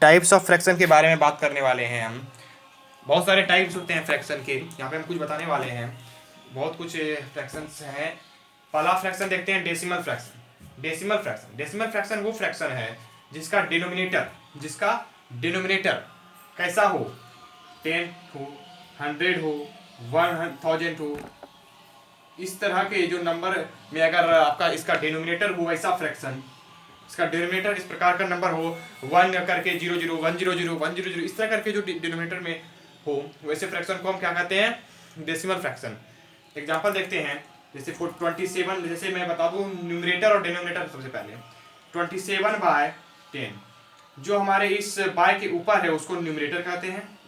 Types of fraction के बारे में बात करने वाले हैं हम। बहुत सारे टाइप्स होते हैं फ्रैक्शन के, यहाँ पे हम कुछ बताने वाले हैं। बहुत कुछ फ्रैक्शंस हैं। पहला फ्रैक्शन देखते हैं डेसिमल फ्रैक्शन। डेसिमल फ्रैक्शन वो फ्रैक्शन है जिसका डिनोमिनेटर कैसा हो, 10 हो, 100 हो, 1000 हो, इस तरह के जो नंबर में अगर आपका इसका डिनोमिनेटर हो वैसा फ्रैक्शन, इसका डिनोमिनेटर इस प्रकार का नंबर हो 1 करके 00 100 100 इस तरह करके जो डिनोमिनेटर में हो वैसे फ्रैक्शन को हम क्या कहते हैं, डेसिमल फ्रैक्शन। एग्जांपल देखते हैं, जैसे 27, जैसे मैं बता दूं न्यूमरेटर और डिनोमिनेटर। सबसे पहले 27/10 जो हमारे इस बाय के ऊपर है उसको न्यूमरेटर कहते हैं,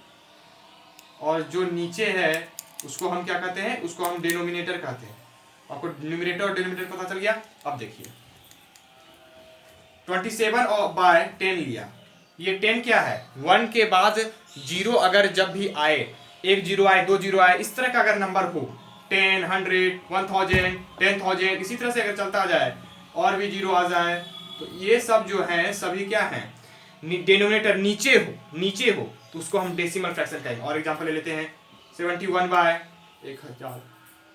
और जो नीचे है उसको हम क्या कहते हैं, उसको हम डिनोमिनेटर कहते हैं। आपको न्यूमरेटर और डिनोमिनेटर पता चल गया। अब देखिए 27/10 लिया, ये 10 क्या है, 1 के बाद 0 अगर जब भी आए, 1 0 आए 2 0 आए, इस तरह का अगर नंबर हो 10 100 1000 10,000 इसी तरह से अगर चलता जाए और भी 0 आ जाए तो ये सब जो है सभी क्या है, डिनोमिनेटर नीचे हो तो उसको हम डेसिमल फ्रैक्शन कहेंगे। और एग्जांपल ले लेते हैं 71/1000,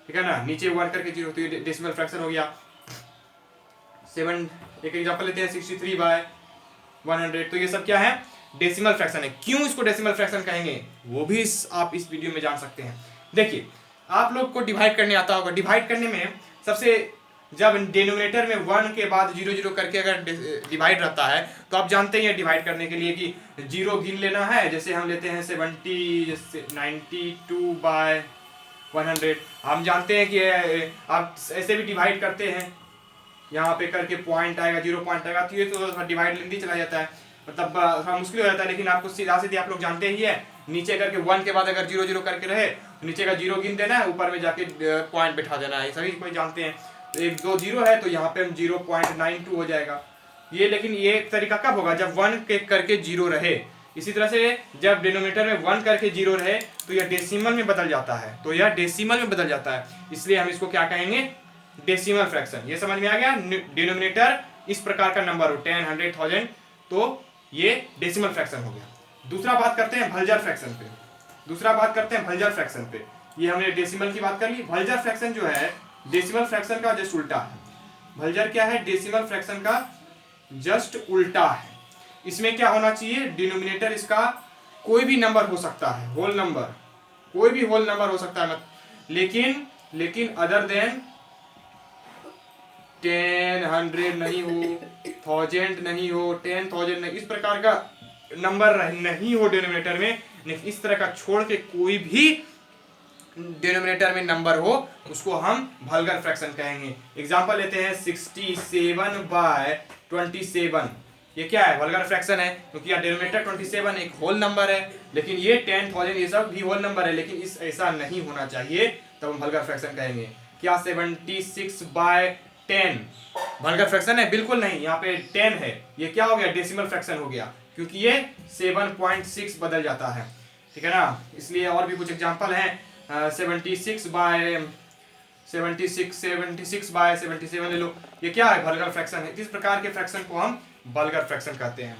ठीक है ना, नीचे 1 करके 0 तो ये डेसिमल फ्रैक्शन हो गया। एक एग्जांपल लेते हैं 63/100, तो ये सब क्या है, डेसिमल फ्रैक्शन है। क्यों इसको डेसिमल फ्रैक्शन कहेंगे वो भी आप इस वीडियो में जान सकते हैं। देखिए आप लोग को डिवाइड करने आता होगा, डिवाइड करने में सबसे जब डिनोमिनेटर में 1 के बाद 00 करके अगर डिवाइड रहता है तो आप जानते ही हैं डिवाइड करने के लिए कि 0 गिन लेना है। जैसे हम लेते हैं 92/100, हम जानते हैं कि आप ऐसे भी डिवाइड करते हैं, यहाँ पे करके पॉइंट आएगा 0 पॉइंट आएगा तो ये तो डिवाइड लेंदी चला जाता है, मतलब थोड़ा मुश्किल हो जाता है। लेकिन आपको सीधा सीधे आप लोग जानते ही है, नीचे करके 1 के बाद अगर 00 करके रहे तो नीचे का 0 गिन देना है, ऊपर में जाके पॉइंट बैठा देना है, सभी कोई जानते हैं। तो 1 2 0 है तो यहाँ पे हम 0.92 हो जाएगा ये। लेकिन ये तरीका कब होगा, जब 1 के करके 0 रहे। इसी तरह से जब डिनोमिनेटर में 1 करके 0 रहे तो यह डेसिमल में बदल जाता है, इसलिए हम इसको क्या कहेंगे, डेसिमल फ्रैक्शन। ये समझ में आ गया। डिनोमिनेटर इस प्रकार का नंबर हो 10 100 1000 तो ये डेसिमल फ्रैक्शन हो गया। दूसरा बात करते हैं भलजर फ्रैक्शन पे। ये हमने डेसिमल की बात कर ली। भलजर फ्रैक्शन जो है डेसिमल फ्रैक्शन का जस्ट उल्टा है। भलजर क्या है, डेसिमल फ्रैक्शन का जस्ट उल्टा है। इसमें क्या होना चाहिए, डिनोमिनेटर इसका कोई भी नंबर हो सकता है, होल नंबर, कोई भी होल नंबर हो सकता है, लेकिन अदर देन 10 100 नहीं हो, 1000 नहीं हो, 10,000 नहीं, इस प्रकार का नंबर नहीं हो डिनोमिनेटर में। इस तरह का छोड़ के कोई भी डिनोमिनेटर में नंबर हो उसको हम वल्गर फ्रैक्शन कहेंगे। एग्जांपल लेते हैं 67/27, ये क्या है, वल्गर फ्रैक्शन है क्योंकि यहाँ डिनोमिनेटर 27 एक होल नंबर है, लेकिन ये 10,000 ये सब भी होल नंबर है, लेकिन ऐसा नहीं होना चाहिए, तब हम वल्गर फ्रैक्शन कहेंगे। क्या 76/10 वल्गर फ्रैक्शन है, बिल्कुल नहीं। यहाँ पे 10 है, ये क्या हो गया, डेसिमल फ्रैक्शन हो गया क्योंकि ये 7.6 बदल जाता है, ठीक है ना। इसलिए और भी कुछ एग्जांपल हैं, 76/77 ले लो, ये क्या है, वल्गर फ्रैक्शन है। इस प्रकार के फ्रैक्शन को हम वल्गर फ्रैक्शन कहते हैं,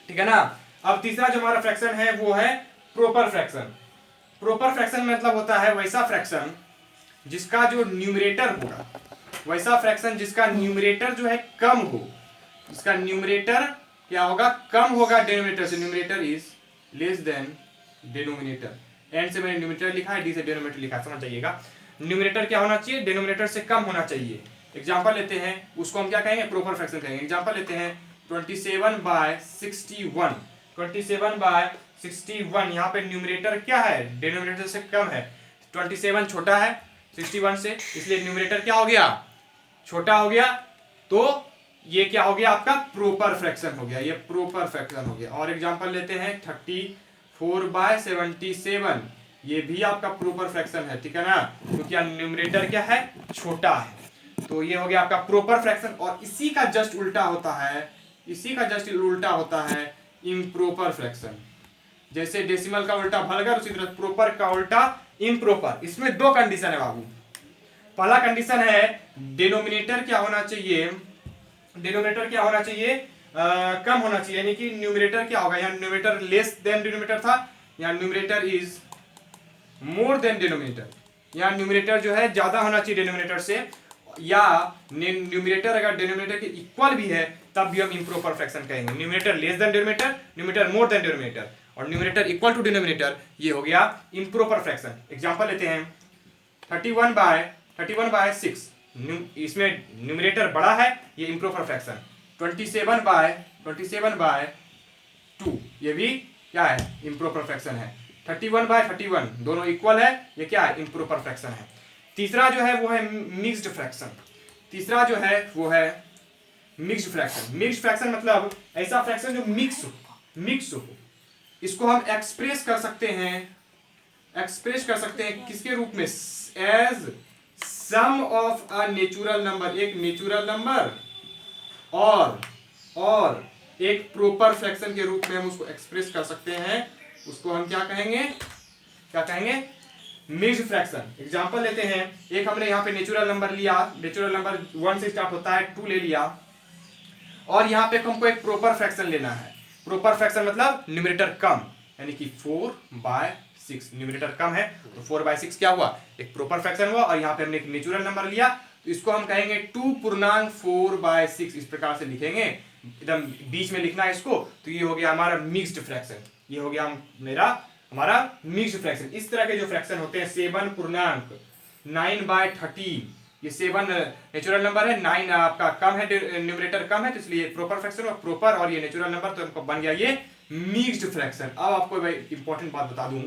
ठीक है ना। अब तीसरा जो हमारा फ्रैक्शन है वो है प्रॉपर फ्रैक्शन। प्रॉपर फ्रैक्शन मतलब होता है वैसा फ्रैक्शन जिसका जो न्यूमरेटर होगा, वैसा फ्रैक्शन जिसका न्यूमरेटर जो है कम हो, इसका न्यूमरेटर क्या होगा, कम होगा डिनोमिनेटर से। Numerator is less than denominator. And से मैंने न्यूमरेटर लिखा है, डी से डिनोमिनेटर लिखा है, समझ जाइएगा। न्यूमरेटर क्या होना चाहिए, डिनोमिनेटर से कम होना चाहिए। एग्जांपल लेते हैं, उसको हम क्या कहेंगे, प्रॉपर फ्रैक्शन कहेंगे। एग्जांपल लेते हैं 27/61, 27/61, यहाँ पे न्यूमरेटर क्या है, डिनोमिनेटर से कम है। 27 छोटा है 61 से, इसलिए न्यूमरेटर क्या हो गया, छोटा हो गया, तो ये क्या हो गया, आपका प्रॉपर फ्रैक्शन हो गया, ये प्रॉपर फ्रैक्शन हो गया। और एग्जांपल लेते हैं 34/77, ये भी आपका प्रॉपर फ्रैक्शन है, ठीक है ना, क्योंकि न्यूमरेटर क्या है, छोटा है, तो ये हो गया आपका प्रॉपर फ्रैक्शन। और इसी का जस्ट उल्टा होता है इम्प्रॉपर फ्रैक्शन। जैसे डेसिमल का उल्टा वल्गर, उसी तरह प्रॉपर का उल्टा इम्प्रॉपर। इसमें दो कंडीशन है बाबू। पहला कंडीशन है डिनोमिनेटर क्या होना चाहिए, कम होना चाहिए, यानी कि न्यूमरेटर क्या होगा, यहाँ न्यूमरेटर लेस देन डिनोमिनेटर था, यहाँ numerator is more than denominator, यहाँ न्यूमरेटर जो है ज्यादा होना चाहिए डिनोमिनेटर से, या न्यूमरेटर अगर डिनोमिनेटर के इक्वल भी है तब भी हम इम्प्रॉपर फ्रैक्शन कहेंगे। Numerator less than denominator, numerator more than denominator और न्यूमरेटर इक्वल टू डिनोमिनेटर, ये हो गया इम्प्रॉपर फ्रैक्शन। एग्जांपल लेते हैं 31 बाय 6, इसमें न्यूमरेटर बड़ा है, ये इम्प्रॉपर फ्रैक्शन। 27 बाय 2, ये भी क्या है, इम्प्रॉपर फ्रैक्शन है। 31 बाय 31 दोनों इक्वल है, ये क्या है, इम्प्रॉपर फ्रैक्शन है। तीसरा जो है वो है मिक्स्ड फ्रैक्शन। तीसरा जो है वो है मिक्स्ड फ्रैक्शन। मिक्स्ड फ्रैक्शन मतलब ऐसा फ्रैक्शन जो मिक्स हो। इसको हम एक्सप्रेस कर सकते हैं किसके रूप में, as sum of a natural number, एक नेचुरल नंबर और एक प्रॉपर फ्रैक्शन के रूप में हम उसको एक्सप्रेस कर सकते हैं। उसको हम क्या कहेंगे, मिक्स्ड फ्रैक्शन। एग्जांपल लेते हैं, एक हमने यहाँ पे नेचुरल नंबर लिया, नेचुरल नंबर 1 से स्टार्ट होता है, 2 ले लिया, और यहाँ पे हमको एक प्रॉपर फ्रैक्शन लेना है। प्रॉपर फ्रैक्शन मतलब न्यूमरेटर कम, यानी कि 4/6, न्यूमरेटर कम है तो 4/6 क्या हुआ, एक प्रॉपर फ्रैक्शन हुआ। और यहाँ पे हमने एक नेचुरल नंबर लिया तो इसको हम कहेंगे 2.4/6, इस प्रकार से लिखेंगे, एकदम बीच में लिखना है इसको। तो ये हो गया हमारा मिक्स्ड फ्रैक्शन, ये हो गया हमारा मिक्स्ड फ्रैक्शन। इस तरह के जो फ्रैक्शन होते हैं 7.9/13, ये 7 नेचुरल नंबर है, 9 आपका कम है, न्यूमरेटर कम है, तो इसलिए प्रॉपर फ्रैक्शन और प्रॉपर और ये नेचुरल नंबर, तो हमको बन गया ये मिक्स्ड फ्रैक्शन। अब आपको भाई इंपॉर्टेंट बात बता दूं,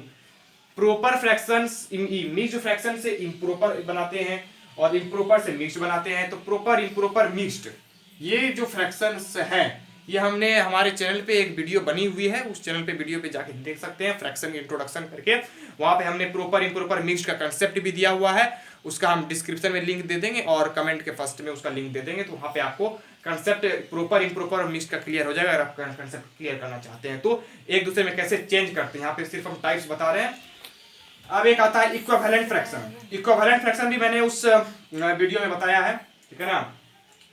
प्रॉपर फ्रैक्शंस मिक्स्ड फ्रैक्शन से इम्प्रॉपर बनाते हैं और इम्प्रॉपर से मिक्स्ड बनाते हैं। तो प्रॉपर, इम्प्रॉपर, मिक्स्ड, ये जो फ्रैक्शंस हैं ये हमने हमारे चैनल पे एक वीडियो बनी हुई है, उस चैनल पे वीडियो पे जाके देख सकते हैं, फ्रैक्शन इंट्रोडक्शन करके। वहां पे हमने प्रॉपर इम्प्रॉपर मिक्स्ड का कंसेप्ट भी दिया हुआ है, उसका हम डिस्क्रिप्शन में लिंक दे देंगे और कमेंट के फर्स्ट में उसका लिंक दे देंगे। तो वहां पे आपको कंसेप्ट प्रॉपर इम्प्रॉपर और मिक्स्ड का क्लियर हो जाएगा। अगर आप कंसेप्ट क्लियर करना चाहते हैं तो एक दूसरे में कैसे चेंज करते हैं, यहाँ पे सिर्फ हम टाइप्स बता रहे हैं। अब एक आता है इक्विवेलेंट फ्रैक्शन। इक्विवेलेंट फ्रैक्शन भी मैंने उस वीडियो में बताया है, ठीक है ना।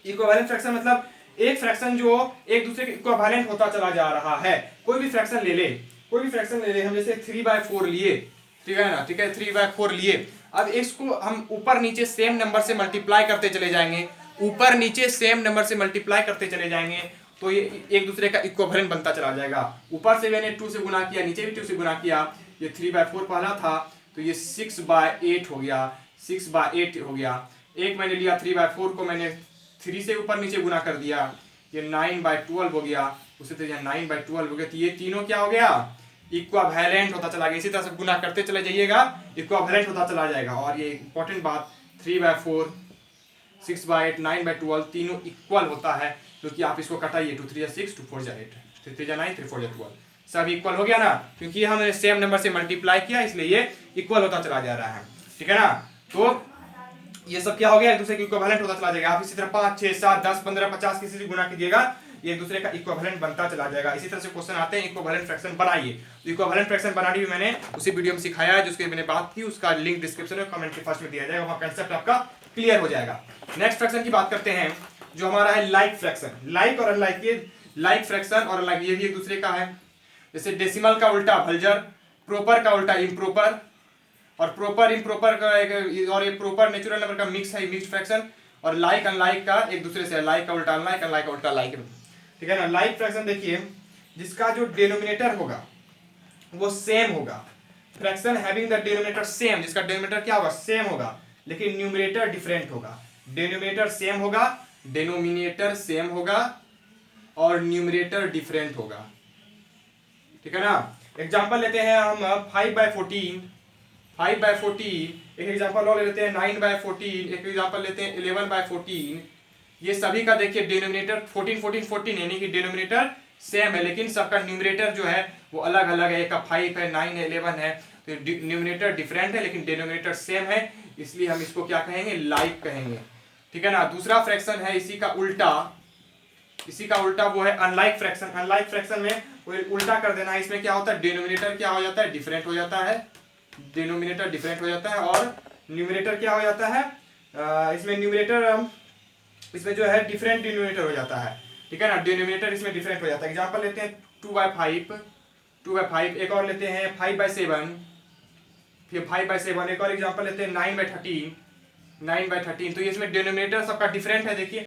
इक्विवेलेंट फ्रैक्शन मतलब एक फ्रैक्शन जो एक दूसरे के इक्विवेलेंट होता चला जा रहा है। कोई भी फ्रैक्शन ले ले, हम जैसे 3/4 लिए, ठीक है ना, ठीक है, 3/4 लिए। अब इसको हम ऊपर नीचे सेम नंबर से मल्टीप्लाई करते चले जाएंगे, ऊपर नीचे सेम नंबर से मल्टीप्लाई करते चले जाएंगे, तो ये एक दूसरे का इक्विवेलेंट बनता चला जाएगा। ऊपर से मैंने 2 से गुना किया, नीचे भी 2 से गुना किया, ये 3/4 पहला था तो ये 6/8 हो गया, 6/8 हो गया। एक मैंने लिया 3/4 को मैंने 3 से ऊपर नीचे गुना कर दिया, ये 9/12 हो गया, उसी तरह 9/12 हो गया। तो ये तीनों क्या हो गया, इक्विवेलेंट होता चला गया। इसी तरह से गुना करते चले जाइएगा, इक्विवेलेंट होता चला जाएगा। और ये इंपॉर्टेंट बात, 3/4, 6/8, 9/12 तीनों इक्वल होता है, क्योंकि आप इसको कटाइए, 2 3 6, 2 4 8, 3 3 9, 3 4 12, सब इक्वल हो गया ना, क्योंकि हमने सेम नंबर से मल्टीप्लाई किया इसलिए ये इक्वल होता चला जा रहा है, ठीक है ना। तो ये सब क्या हो गया, एक दूसरे के इक्विवेलेंट होता चला जाएगा। आप इसी तरह 5 6 7 10 15 50 किसी से गुना कीजिएगा, ये एक दूसरे का इक्विवेलेंट बनता चला जाएगा। इसी तरह से क्वेश्चन आते हैं, इक्विवेलेंट फ्रैक्शन बनाइए। तो इक्विवेलेंट फ्रैक्शन बनानी भी मैंने उसी वीडियो में सिखाया है, जिसके मैंने बात की, उसका लिंक डिस्क्रिप्शन में कमेंट के फर्स्ट में दिया जाएगा, वहां कांसेप्ट आपका क्लियर हो जाएगा। नेक्स्ट फ्रैक्शन की बात करते हैं, जो हमारा है लाइक फ्रैक्शन। लाइक और अनलाइक, ये लाइक फ्रैक्शन और अनलाइक ये भी एक दूसरे का है। जैसे डेसिमल का उल्टा वल्गर, प्रॉपर का उल्टा इम्प्रॉपर, और प्रॉपर इम्प्रॉपर का एक, और ये प्रॉपर नेचुरल नंबर का मिक्स है, मिक्स्ड फ्रैक्शन। और लाइक अनलाइक का एक दूसरे से, लाइक का उल्टा अनलाइक, अनलाइक का उल्टा लाइक, ठीक है ना। लाइक फ्रैक्शन देखिए, जिसका जो डिनोमिनेटर होगा वो सेम होगा, fraction having the denominator same, जिसका डिनोमिनेटर क्या होगा, सेम होगा, लेकिन न्यूमरेटर डिफरेंट होगा। डिनोमिनेटर सेम होगा, डिनोमिनेटर सेम होगा और न्यूमरेटर डिफरेंट होगा, ठीक है ना। एग्जांपल लेते हैं हम 5/14, 5/14, एक एग्जांपल और ले लेते हैं 9/14, एक एग्जांपल लेते हैं 11/14। ये सभी का देखिए डिनोमिनेटर 14 14 14 यानी कि डिनोमिनेटर सेम है, लेकिन सबका न्यूमरेटर जो है वो अलग अलग है, एक का 5 है, 9 है, 11 है। तो न्यूमरेटर डिफरेंट है लेकिन डिनोमिनेटर सेम है, इसलिए हम इसको क्या कहेंगे, लाइक कहेंगे, ठीक है ना। दूसरा फ्रैक्शन है इसी का उल्टा, वो है अनलाइक फ्रैक्शन। अनलाइक फ्रैक्शन में वो उल्टा कर देना है। इसमें क्या होता है, डिनोमिनेटर क्या हो जाता है, डिफरेंट हो जाता है, डिनोमिनेटर डिफरेंट हो जाता है, और न्यूमरेटर क्या हो जाता है, इसमें न्यूमरेटर, इसमें जो है डिफरेंट डिनोमिनेटर हो जाता है। ठीक है ना, डिनोमिनेटर इसमें डिफरेंट हो जाता है। एग्जाम्पल लेते हैं 2/5, एक और लेते हैं 5/7, फिर 5/7, एक और एग्जाम्पल लेते हैं 9/13, तो ये इसमें डिनोमिनेटर सबका डिफरेंट है देखिए।